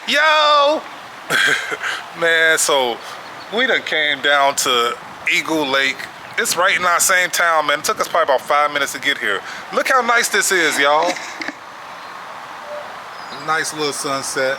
Yo! Man, so we done came down to Eagle Lake. It's right in our same town, man. It took us probably about 5 minutes to get here. Look how nice this is, y'all. Nice little sunset.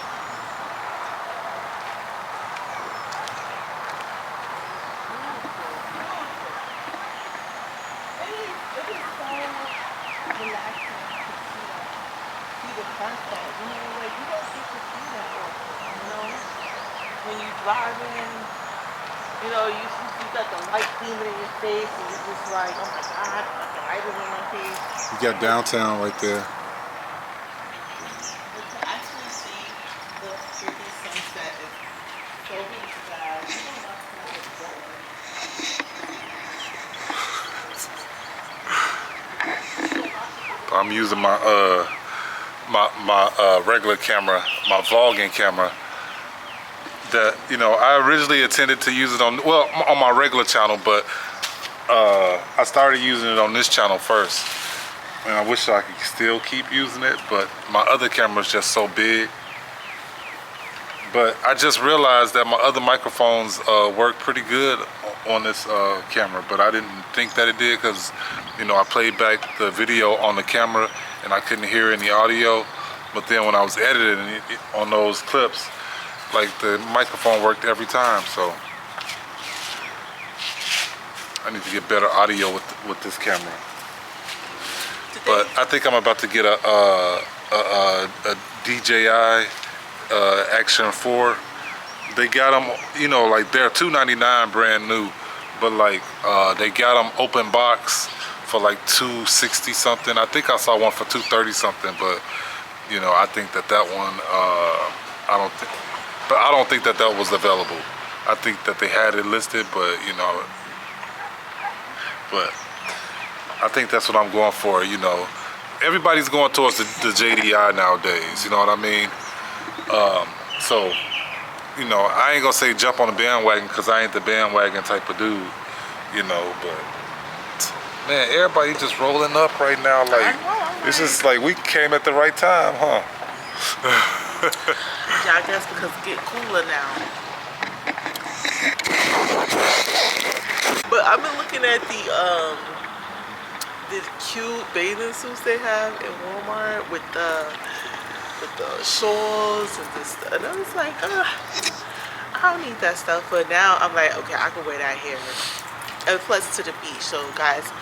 When you driving, you know, you got the light beaming in your face, and you're just like, oh my God, the light is in my face. You got downtown right there. But to actually see the freaking sunset is so beautiful. I'm using my regular camera, my vlogging camera. That, you know, I originally intended to use it on my regular channel, but I started using it on this channel first, and I wish I could still keep using it, but my other camera is just so big. But I just realized that my other microphones work pretty good on this camera, but I didn't think that it did because, you know, I played back the video on the camera and I couldn't hear any audio. But then when I was editing it on those clips, like the microphone worked every time, so I need to get better audio with this camera. But I think I'm about to get a DJI Action 4. They got them, you know, like they're $299 brand new, but like they got them open box for like $260 something. I think I saw one for $230 something, but you know, I think that one I don't think that was available. I think that they had it listed, but you know, but I think that's what I'm going for. You know, everybody's going towards the JDI nowadays. You know what I mean? So, you know, I ain't gonna say jump on the bandwagon because I ain't the bandwagon type of dude. You know, but man, everybody just rolling up right now. Like it's just like we came at the right time, huh? Yeah, I guess because it get cooler now. But I've been looking at the cute bathing suits they have in Walmart with the shawls and this, and I was like, I don't need that stuff. But now I'm like, okay, I can wear that here. And plus to the beach. So guys,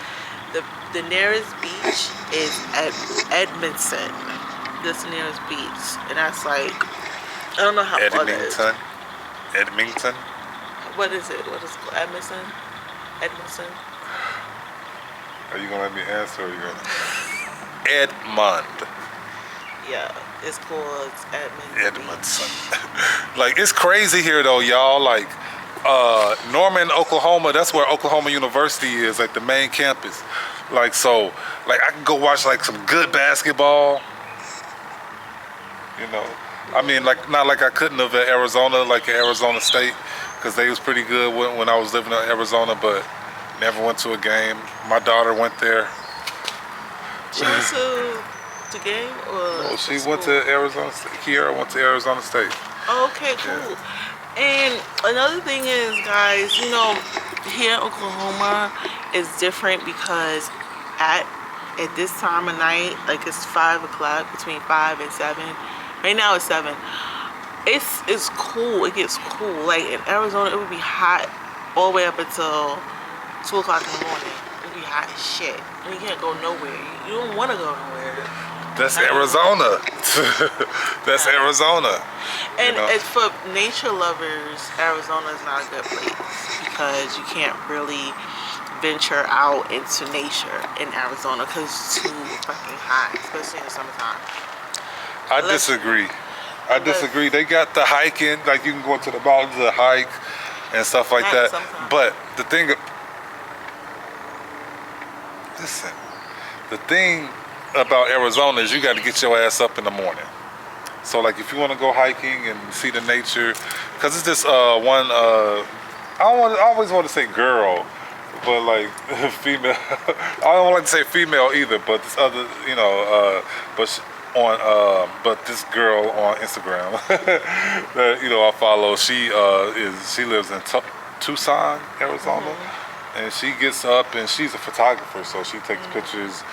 the nearest beach is at Edmondson. This nearest beach, and that's like, I don't know how far that is. Edmonton? What is it? What is it called? Edmondson? Edmondson? Are you gonna let me answer or are you gonna? Edmond. Yeah, it's called Edmondson. Like, it's crazy here though, y'all. Like, Norman, Oklahoma, that's where Oklahoma University is, like the main campus. Like, so, like I can go watch like some good basketball. You know, I mean, like not like I couldn't have at Arizona, like at Arizona State, because they was pretty good when I was living in Arizona, but never went to a game. My daughter went there. She went to the game, or? No, she went to Arizona State. Kiara went to Arizona State. Oh, okay, cool. Yeah. And another thing is, guys, you know, here in Oklahoma is different because at this time of night, like it's 5 o'clock, between 5 and 7. Right now it's 7. It's cool. It gets cool. Like in Arizona, it would be hot all the way up until 2 o'clock in the morning. It would be hot as shit. And you can't go nowhere. You don't want to go nowhere. That's Arizona. That's Arizona. And as for nature lovers, Arizona is not a good place because you can't really venture out into nature in Arizona because it's too fucking hot, especially in the summertime. I disagree. They got the hiking, like you can go to the mountains to hike and stuff like that. Sometimes. But the thing about Arizona is you got to get your ass up in the morning. So like if you want to go hiking and see the nature, because it's this one, I always want to say girl, but like female. I don't like to say female either, but this other, you know, but on but this girl on Instagram that I follow, she lives in Tucson, Arizona, and she gets up and she's a photographer, so she takes pictures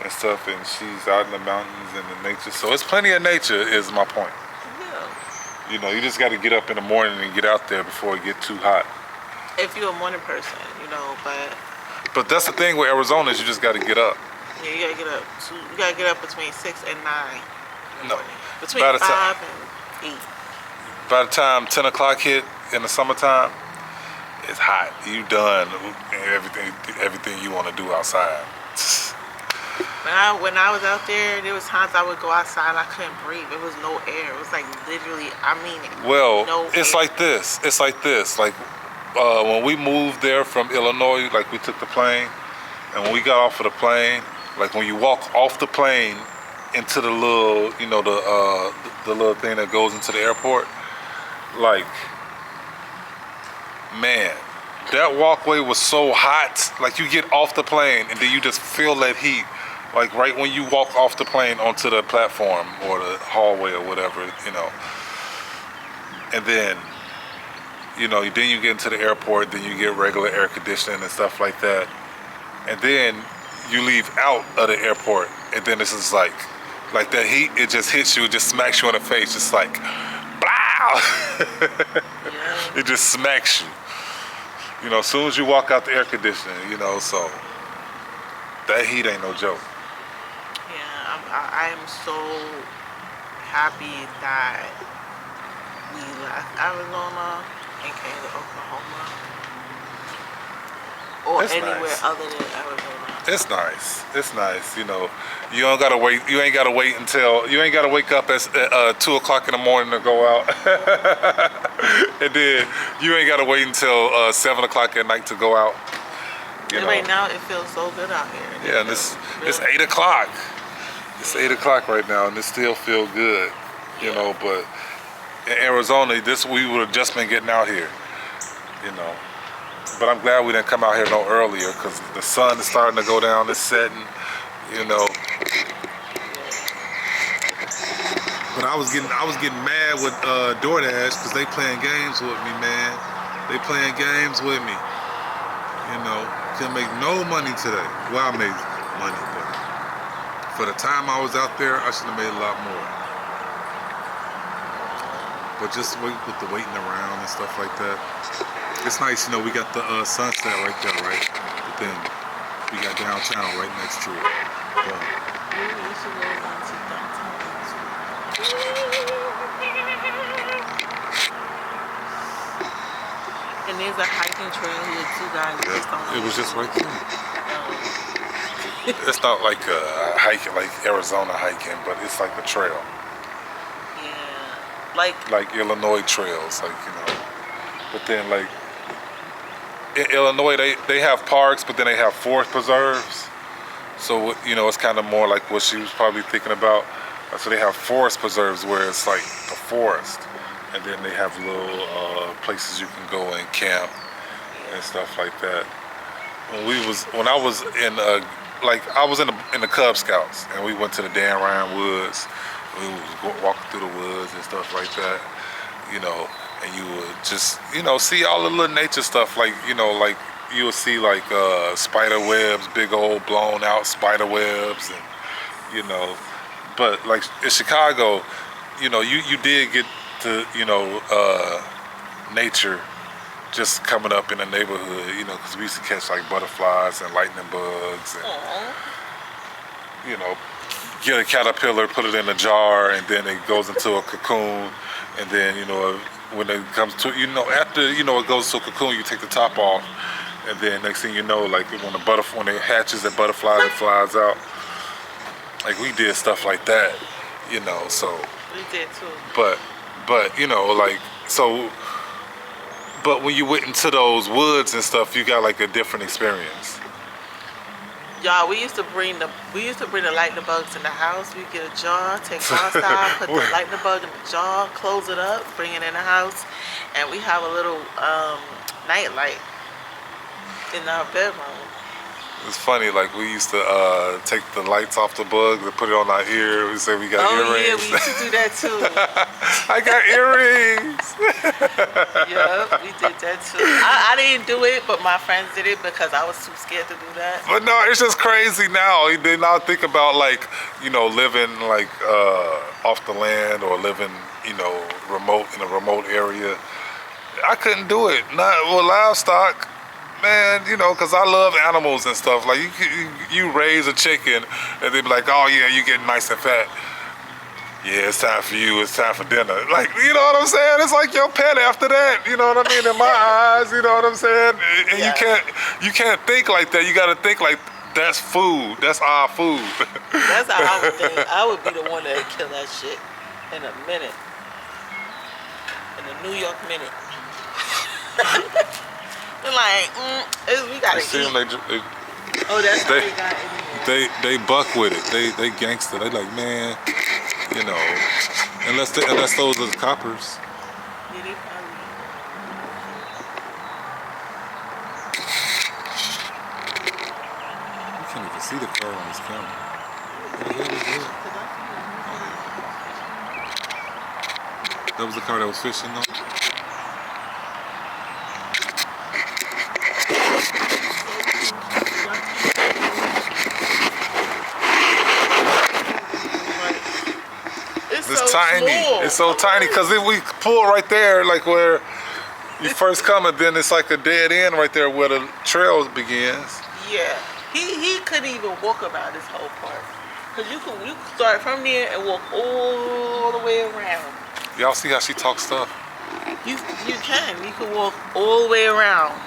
and stuff, and she's out in the mountains and the nature. So it's plenty of nature, is my point. Yeah. You just got to get up in the morning and get out there before it get too hot. If you're a morning person, But that's the thing with Arizona is you just got to get up. yeah, you gotta get up. You gotta get up between 6 and 9. No. Between By the 5 and 8. By the time 10 o'clock hit in the summertime, it's hot. You done everything you want to do outside. When I was out there was times I would go outside and I couldn't breathe. It was no air. It was like literally, I mean it. Well, no it's air. like this. It's like this. Like when we moved there from Illinois, like we took the plane, and when we got off of the plane, like when you walk off the plane into the little, the little thing that goes into the airport, like, man, that walkway was so hot. Like you get off the plane and then you just feel that heat. Like right when you walk off the plane onto the platform or the hallway or whatever, And then, then you get into the airport, then you get regular air conditioning and stuff like that. And then you leave out of the airport, and then it's just like that heat, it just hits you, it just smacks you in the face, just like, blow! It just smacks you. As soon as you walk out the air conditioning, so that heat ain't no joke. I am so happy that we left Arizona and came to Oklahoma or It's anywhere nice. other than Arizona. It's nice. It's nice. You don't gotta wait. You ain't gotta wait until you ain't gotta wake up at 2 o'clock in the morning to go out, and then you ain't gotta wait until 7 o'clock at night to go out. And right now it feels so good out here. Yeah, and it's 8 o'clock. It's 8 o'clock right now, and it still feel good. But in Arizona, we would have just been getting out here. But I'm glad we didn't come out here no earlier because the sun is starting to go down, it's setting, But I was getting mad with DoorDash because they playing games with me, man. They playing games with me. Couldn't make no money today. Well, I made money, but for the time I was out there, I should have made a lot more. But just with the waiting around and stuff like that, it's nice, we got the sunset right there, right? But then we got downtown right next to it. Boom. And there's a hiking trail here too, guys. It was just right there. It's not like a hiking, like Arizona hiking, but it's like a trail. Yeah. Like Illinois trails, But then in Illinois, they have parks, but then they have forest preserves. So, it's kind of more like what she was probably thinking about. So they have forest preserves where it's like a forest. And then they have little places you can go and camp and stuff like that. When I was in the Cub Scouts, and we went to the Dan Ryan Woods. We was walking through the woods and stuff like that, and you would just, see all the little nature stuff, like you would see spider webs, big old blown out spider webs, and but like in Chicago, you did get to nature just coming up in the neighborhood, because we used to catch like butterflies and lightning bugs, and get a caterpillar, put it in a jar, and then it goes into a cocoon, and then when it comes to after it goes to a cocoon, you take the top off, and then next thing you know, like when it hatches, that butterfly that flies out, like we did stuff like that, so We did too. but but when you went into those woods and stuff, you got like a different experience. Y'all, we used to bring the lightning bugs in the house. We get a jar, take outside, put the lightning bug in the jar, close it up, bring it in the house, and we have a little night light in our bedroom. It's funny, like we used to take the lights off the bugs and put it on our ear. We say we got Oh yeah, earrings. we used to do that too. I got earrings. Yep, we did that too. I didn't do it, but my friends did it because I was too scared to do that. But no, it's just crazy now. They now think about like, you know, living like off the land or living, you know, remote in a remote area. I couldn't do it. Not with livestock. Man, you know, because I love animals and stuff. Like, you raise a chicken, and they be like, oh, yeah, you getting nice and fat. Yeah, it's time for you. It's time for dinner. Like, you know what I'm saying? It's like your pet after that. You know what I mean? In my eyes, you know what I'm saying? And Yeah. you can't think like that. You got to think like, that's food. That's our food. That's how I would think. I would be the one that would kill that shit in a minute. In a New York minute. They're like, we gotta See them, eat. they, Oh, that's how they- they got in here. they buck with it. They gangster. They like, man, you know, unless those are the coppers. Yeah, they probably. You can't even see the car on this camera. What the hell is that? That was the car that was fishing though? It's It's so tiny. small. It's so tiny because we pull right there, like where you first come, and then it's like a dead end right there where the trail begins. Yeah, he couldn't even walk about this whole part. Cause you can start from there and walk all the way around. Y'all see how she talks stuff? You can walk all the way around.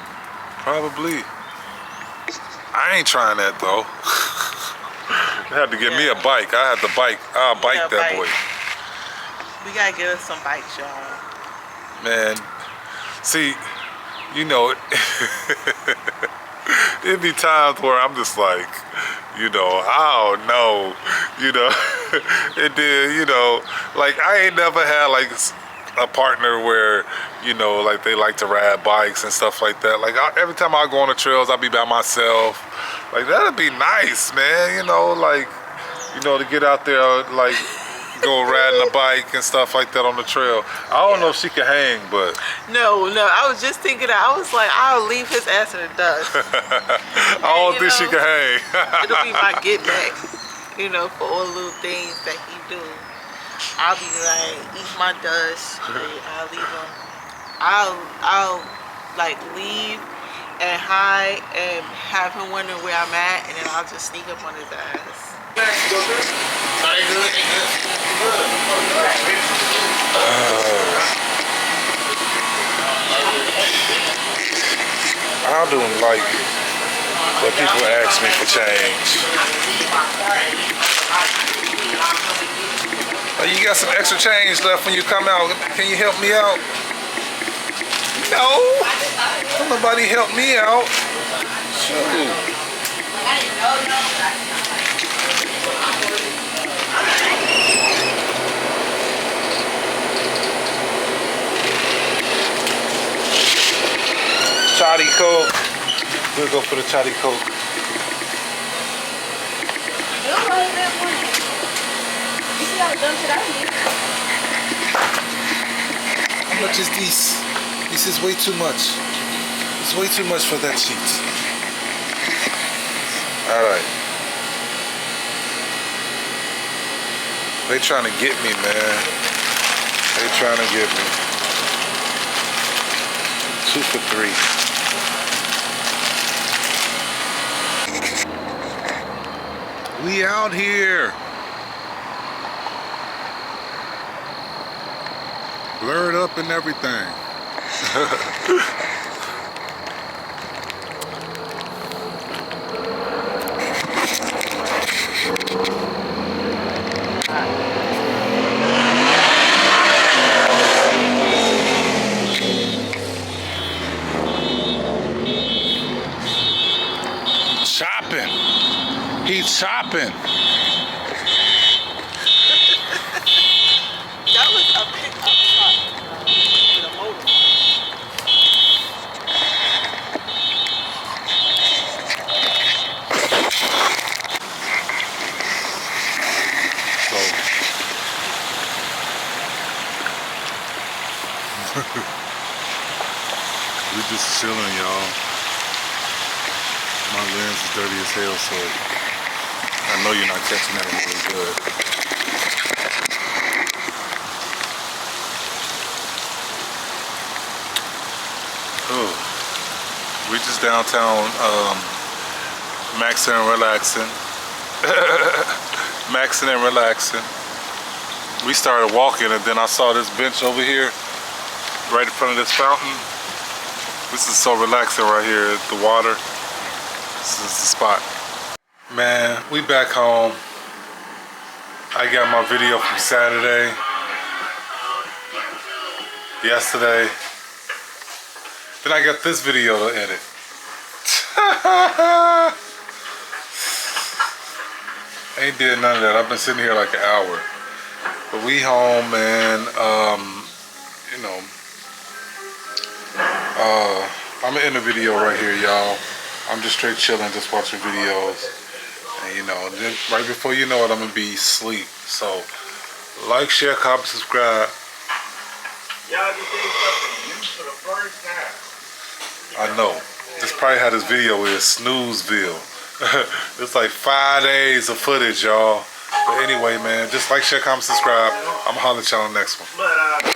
Probably. I ain't trying that though. I had to get me a bike. I had the bike. I'll bike Yeah, that bike. boy. We gotta get us some bikes, y'all. Man, see, you know, it'd be times where I'm just like, you know, I don't know, you know, it did, you know, like I ain't never had like a partner where, you know, like they like to ride bikes and stuff like that. Like every time I go on the trails, I'll be by myself. Like that'd be nice, man, you know, like, you know, to get out there, like, go riding a bike and stuff like that on the trail. I don't know if she can hang, but No, I was just thinking that. I was like, I'll leave his ass in the dust. I don't you think she know, can hang. It'll be my get back, you know, for all the little things that he do. I'll be like, eat my dust. I'll leave him. I'll like leave and hide and have him wonder where I'm at, and then I'll just sneak up on his ass. I don't like when people ask me for change. Oh, you got some extra change left when you come out. Can you help me out? No. Don't nobody help me out. Shoot. Chatty Coke. We'll go for the Chatty Coke. How much is this? This is way too much. It's way too much for that sheet. Alright. They trying to get me, man. They trying to get me. 2 for $3. We out here. Blurred up and everything. Chopping. He's chopping. That was a pickup truck with a motor. We just chilling, y'all. My lens is dirty as hell, so I know you're not catching that really good. Oh, we just downtown, maxing and relaxing. Maxing and relaxing. We started walking and then I saw this bench over here right in front of this fountain. This is so relaxing right here, the water. This is the spot. Man, we back home. I got my video from Saturday, yesterday. Then I got this video to edit. Ain't did none of that. I've been sitting here like an hour. But we home, man. You know, I'm gonna end the video right here, y'all. I'm just straight chilling, just watching videos. And you know, then right before you know it, I'm gonna be asleep. So, like, share, comment, subscribe. Y'all just did something new for the first time. I know. This probably how this video is, Snoozeville. It's like 5 days of footage, y'all. But anyway, man, just like, share, comment, subscribe. I'm gonna holler at y'all on the next one. But